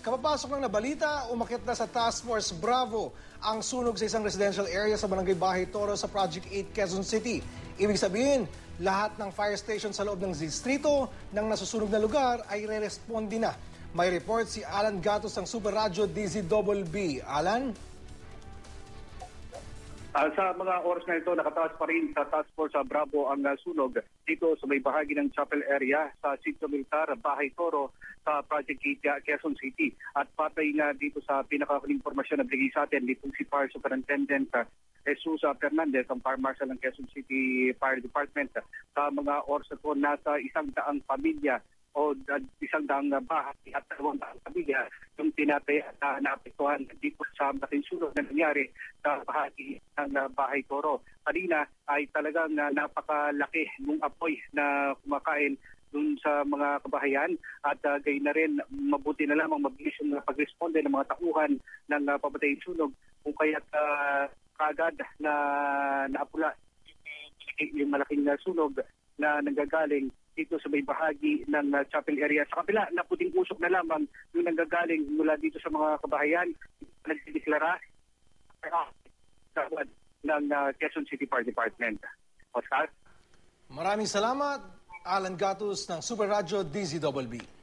Kapapasok ng nabalita, umakyat na sa Task Force Bravo ang sunog sa isang residential area sa Barangay Bahay Toro sa Project 8, Quezon City. Ibig sabihin, lahat ng fire station sa loob ng distrito ng nasusunog na lugar ay re-responde na. May report si Alan Gatos ng Super Radyo DZBB. Alan? Sa mga oras na ito, nakataas pa rin sa Task Force Bravo ang sunog dito sa may bahagi ng Chapel area sa Sitio Militar, Bahay Toro sa Project 8, Quezon City. At patay na dito sa pinakahuling impormasyon na binigay sa atin ditong si Fire Superintendent Jesus Fernandez, ang Fire Marshal ng Quezon City Fire Department. Sa mga oras na ito, nasa 100 pamilya o 100 bahay at 200 pamilya yung tinatay at naapektuhan dito sa malaking sunog na nangyari sa bahagi ng Bahay Toro. Kanina ay talagang napakalaki ng apoy na kumakain dun sa mga kabahayan at gayon na rin mabuti na lamang mabilis yung pag-responde ng mga tauhan ng pamatay sunog kung kaya't kaagad na naapula yung malaking sunog na nanggagaling dito sa may bahagi ng Chapel area. Sa kabila, na puting usok na lamang yung nanggagaling mula dito sa mga kabahayan nagdideklara ng Quezon City Fire Department. Oscar? Maraming salamat, Alan Gatos ng Super Radyo DZBB.